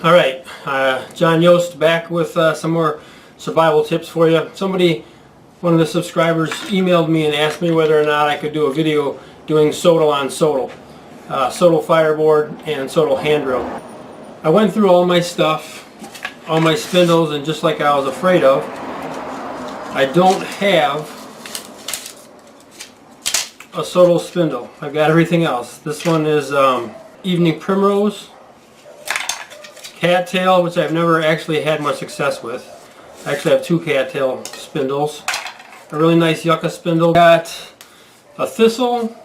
Alright, John Yost back with some more survival tips for you. One of the subscribers emailed me and asked me whether or not I could do a video doing Sotol on Sotol. Sotol fireboard and Sotol hand drill. I went through all my stuff, all my spindles, and just like I was afraid of, I don't have a Sotol spindle. I've got everything else. This one is Evening Primrose, cattail, which I've never actually had much success with. I actually have two cattail spindles. A really nice yucca spindle. Got a thistle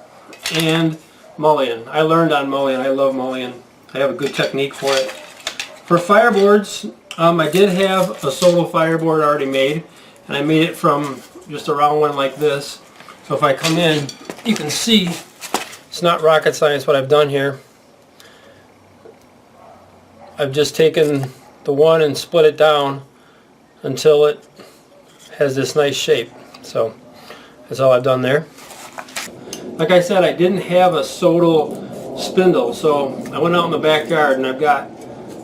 and mullein. I learned on mullein. I love mullein. I have a good technique for it. For fireboards, I did have a Sotol fireboard already made, and I made it from just a round one like this. So if I come in, you can see it's not rocket science what I've done here. I've just taken the one and split it down until it has this nice shape. So that's all I've done there. Like I said, I didn't have a Sotol spindle, so I went out in the backyard and I've got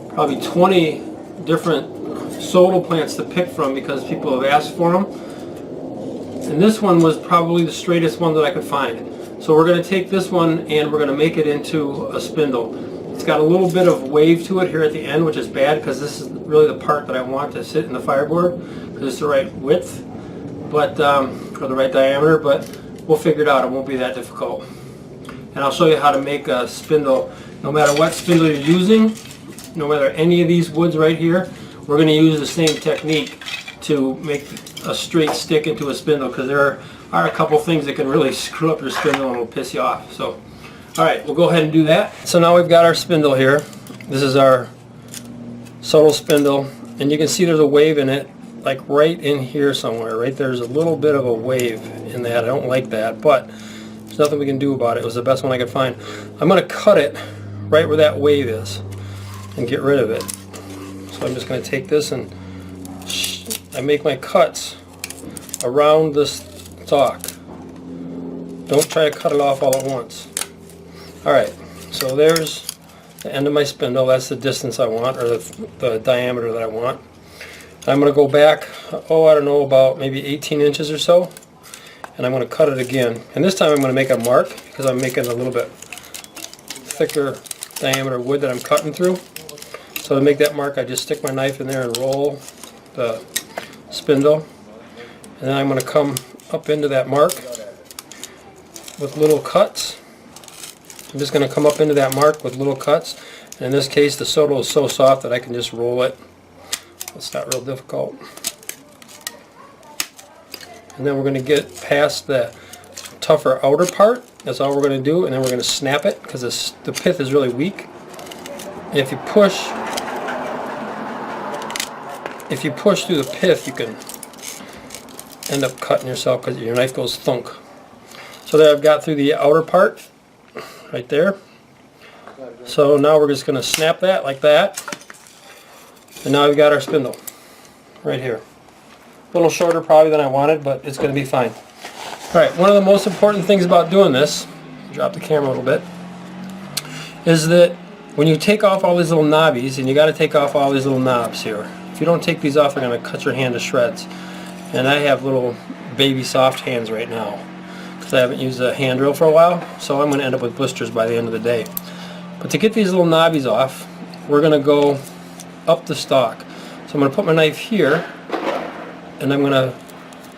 probably 20 different Sotol plants to pick from because people have asked for them. And this one was probably the straightest one that I could find. So we're going to take this one and we're going to make it into a spindle. It's got a little bit of wave to it here at the end, which is bad because this is really the part that I want to sit in the fireboard because it's the right width, but or the right diameter, but we'll figure it out. It won't be that difficult. And I'll show you how to make a spindle. No matter what spindle you're using, no matter any of these woods right here, we're going to use the same technique to make a straight stick into a spindle because there are a couple things that can really screw up your spindle and will piss you off. So, alright, we'll go ahead and do that. So now we've got our spindle here. This is our Sotol spindle, and you can see there's a wave in it, like right in here somewhere. Right there's a little bit of a wave in that. I don't like that, but there's nothing we can do about it. It was the best one I could find. I'm going to cut it right where that wave is and get rid of it. So I'm just going to take this and I make my cuts around this stalk. Don't try to cut it off all at once. Alright, so there's the end of my spindle. That's the distance I want, or the diameter that I want. I'm going to go back, I don't know, about maybe 18 inches or so, and I'm going to cut it again. And this time I'm going to make a mark because I'm making a little bit thicker diameter wood that I'm cutting through. So to make that mark, I just stick my knife in there and roll the spindle, and then I'm going to come up into that mark with little cuts. I'm just going to come up into that mark with little cuts. And in this case, the Sotol is so soft that I can just roll it. It's not real difficult. And then we're going to get past the tougher outer part. That's all we're going to do. And then we're going to snap it because the pith is really weak. And if you push through the pith, you can end up cutting yourself because your knife goes thunk. So there I've got through the outer part right there. So now we're just going to snap that like that. And now we've got our spindle right here. A little shorter probably than I wanted, but it's going to be fine. Alright, one of the most important things about doing this, drop the camera a little bit, is that when you take off all these little knobbies, and you got to take off all these little knobs here. If you don't take these off, they're going to cut your hand to shreds. And I have little baby soft hands right now because I haven't used a hand drill for a while, so I'm going to end up with blisters by the end of the day. But to get these little knobbies off, we're going to go up the stalk. So I'm going to put my knife here, and I'm going to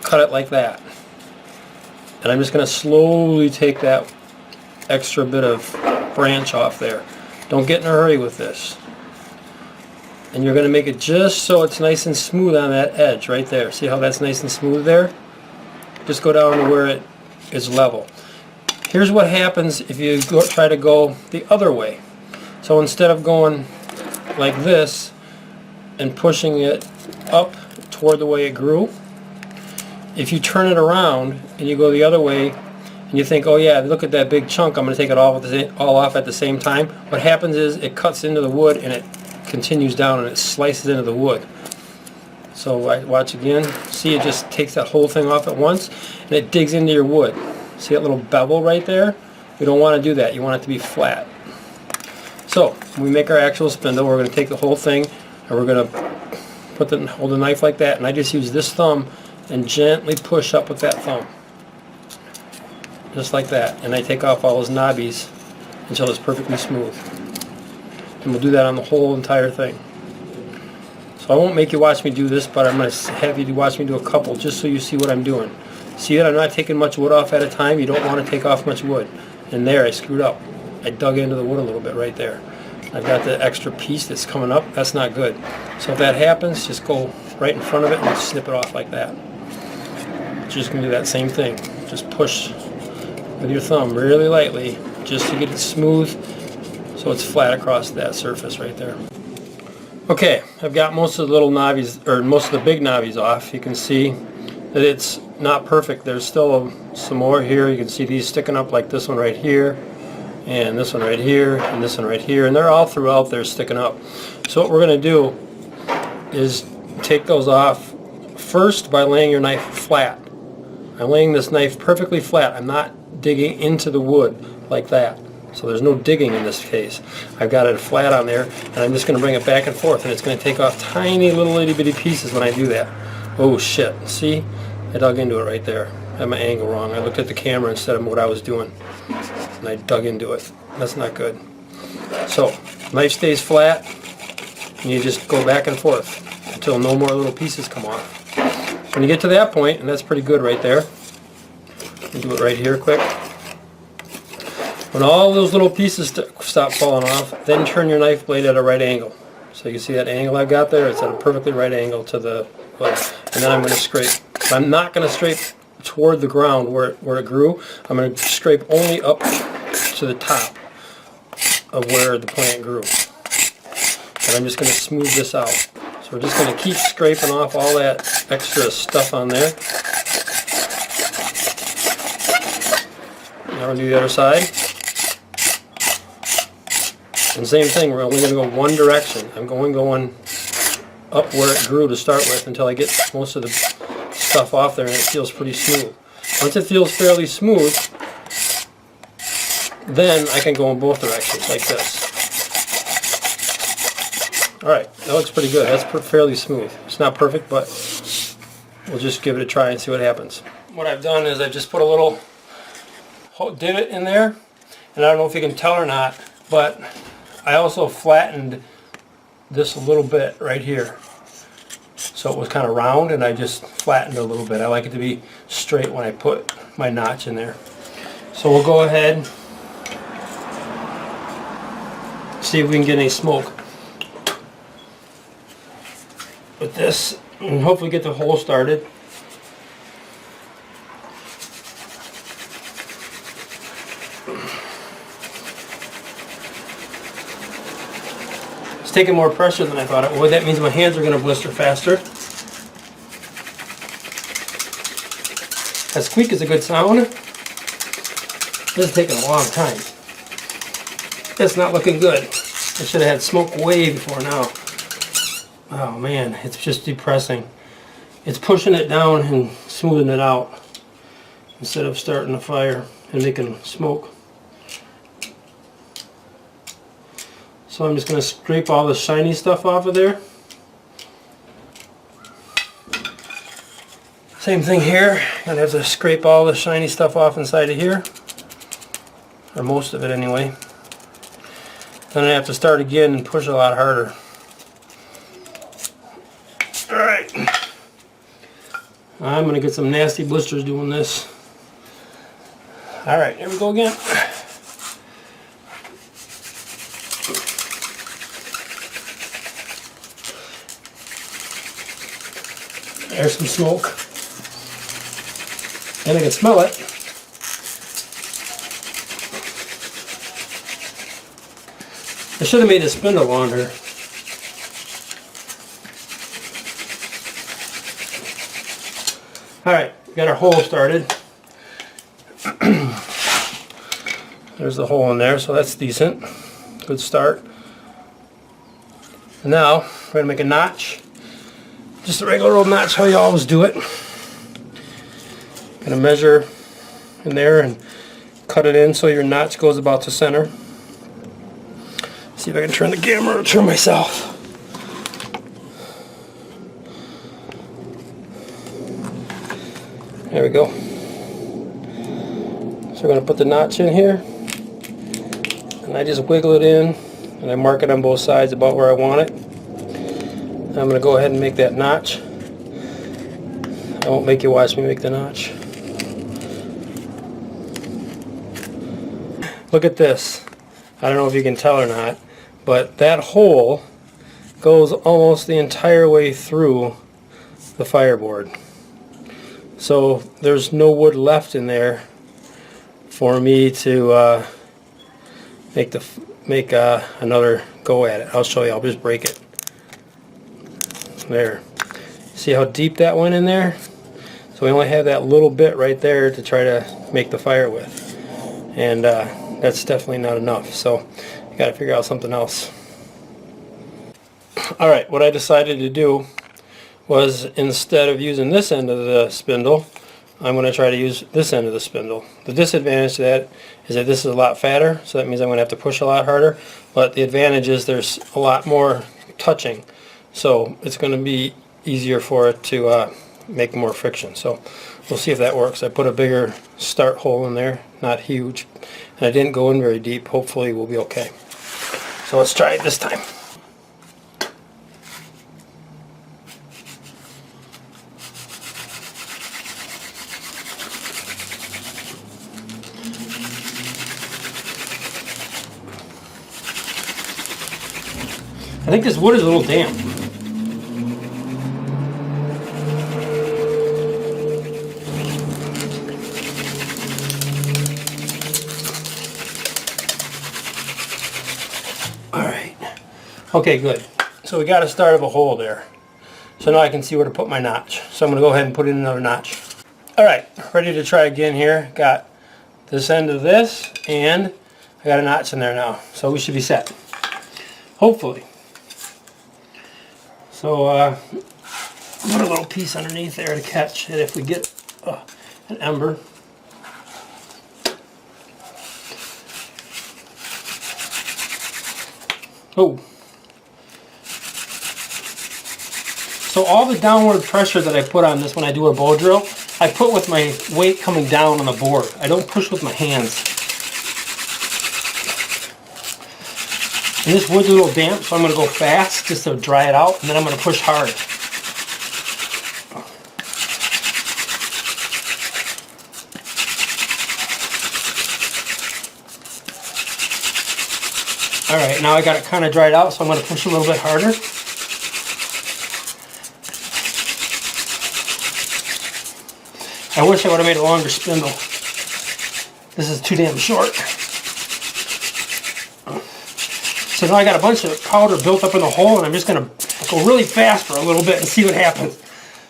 cut it like that. And I'm just going to slowly take that extra bit of branch off there. Don't get in a hurry with this. And you're going to make it just so it's nice and smooth on that edge right there. See how that's nice and smooth there? Just go down to where it is level. Here's what happens if you try to go the other way. So instead of going like this and pushing it up toward the way it grew, if you turn it around and you go the other way and you think, oh yeah, look at that big chunk, I'm going to take it all off at the same time, what happens is it cuts into the wood and it continues down and it slices into the wood. So watch again. See, it just takes that whole thing off at once and it digs into your wood. See that little bevel right there? You don't want to do that. You want it to be flat. So when we make our actual spindle, we're going to take the whole thing and we're going to hold the knife like that, and I just use this thumb and gently push up with that thumb. Just like that. And I take off all those knobbies until it's perfectly smooth. And we'll do that on the whole entire thing. So I won't make you watch me do this, but I'm going to have you watch me do a couple just so you see what I'm doing. See that I'm not taking much wood off at a time? You don't want to take off much wood. And there, I screwed up. I dug into the wood a little bit right there. I've got the extra piece that's coming up. That's not good. So if that happens, just go right in front of it and snip it off like that. Just going to do that same thing. Just push with your thumb really lightly just to get it smooth so it's flat across that surface right there. Okay, I've got most of the little knobbies, or most of the big knobbies off. You can see that it's not perfect. There's still some more here. You can see these sticking up, like this one right here, and this one right here, and this one right here, and they're all throughout there sticking up. So what we're going to do is take those off first by laying your knife flat. I'm laying this knife perfectly flat. I'm not digging into the wood like that. So there's no digging in this case. I've got it flat on there, and I'm just going to bring it back and forth, and it's going to take off tiny little itty bitty pieces when I do that. Oh shit, see? I dug into it right there. I had my angle wrong. I looked at the camera instead of what I was doing, and I dug into it. That's not good. So, knife stays flat, and you just go back and forth until no more little pieces come off. When you get to that point, and that's pretty good right there, you do it right here quick. When all those little pieces stop falling off, then turn your knife blade at a right angle. So you can see that angle I've got there, it's at a perfectly right angle to the wood. And then I'm going to scrape. I'm not going to scrape toward the ground where it grew. I'm going to scrape only up to the top of where the plant grew. And I'm just going to smooth this out. So we're just going to keep scraping off all that extra stuff on there. Now we'll do the other side. And same thing, we're only going to go one direction. I'm going up where it grew to start with until I get most of the stuff off there and it feels pretty smooth. Once it feels fairly smooth, then I can go in both directions like this. Alright, that looks pretty good. That's fairly smooth. It's not perfect, but we'll just give it a try and see what happens. What I've done is I've just put a little divot in there, and I don't know if you can tell or not, but I also flattened this a little bit right here. So it was kind of round, and I just flattened it a little bit. I like it to be straight when I put my notch in there. So we'll go ahead, see if we can get any smoke with this, and hopefully get the hole started. It's taking more pressure than I thought it would. That means my hands are going to blister faster. That squeak is a good sound. This is taking a long time. It's not looking good. I should have had smoke way before now. Oh man, it's just depressing. It's pushing it down and smoothing it out instead of starting a fire and making smoke. So I'm just going to scrape all the shiny stuff off of there. Same thing here. I'm going to have to scrape all the shiny stuff off inside of here. Or most of it anyway. Then I have to start again and push a lot harder. Alright. I'm going to get some nasty blisters doing this. Alright, here we go again. There's some smoke. And I can smell it. I should have made the spindle longer. Alright, got our hole started. There's the hole in there, so that's decent. Good start. And now, we're going to make a notch. Just a regular old notch, how you always do it. Going to measure in there and cut it in so your notch goes about to center. See See if I can turn the camera or turn myself. There we go. So we're going to put the notch in here, and I just wiggle it in, and I mark it on both sides about where I want it. I'm going to go ahead and make that notch. I won't make you watch me make the notch. Look at this. I don't know if you can tell or not, but that hole goes almost the entire way through the fireboard. So there's no wood left in there for me to make another go at it. I'll show you. I'll just break it. There. See how deep that went in there? So we only have that little bit right there to try to make the fire with. And that's definitely not enough. So you got to figure out something else. Alright, what I decided to do was, instead of using this end of the spindle, I'm going to try to use this end of the spindle. The disadvantage to that is that this is a lot fatter, so that means I'm going to have to push a lot harder, but the advantage is there's a lot more touching, so it's going to be easier for it to make more friction. So we'll see if that works. I put a bigger start hole in there, not huge, and I didn't go in very deep. Hopefully we'll be okay. So let's try it this time. I think this wood is a little damp. Alright. Okay, good. So we got a start of a hole there. So now I can see where to put my notch. So I'm going to go ahead and put in another notch. Alright, ready to try again here. Got this end of this, and I got a notch in there now. So we should be set. Hopefully. So put a little piece underneath there to catch it if we get an ember. Oh. So all the downward pressure that I put on this when I do a bow drill, I put with my weight coming down on the board. I don't push with my hands. And this wood's a little damp, so I'm going to go fast just to dry it out, and then I'm going to push hard. Alright, now I got it kind of dried out, so I'm going to push a little bit harder. I wish I would have made a longer spindle. This is too damn short. So now I got a bunch of powder built up in the hole, and I'm just going to go really fast for a little bit and see what happens.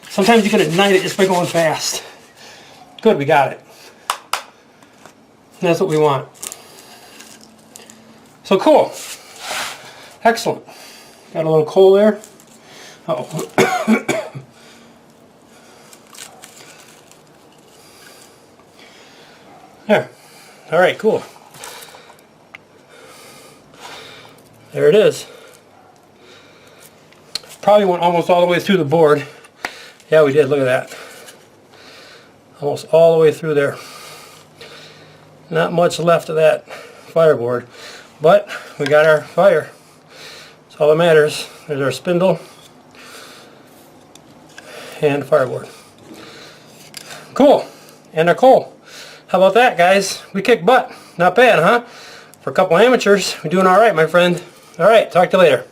Sometimes you can ignite it just by going fast. Good, we got it. And that's what we want. So cool. Excellent. Got a little coal there. Uh-oh. There. Alright, cool. There it is. Probably went almost all the way through the board. Yeah, we did. Look at that. Almost all the way through there. Not much left of that fireboard, but we got our fire. That's all that matters. There's our spindle and fireboard. Cool. And our coal. How about that, guys? We kicked butt. Not bad, huh? For a couple amateurs, we're doing all right, my friend. All right, talk to you later.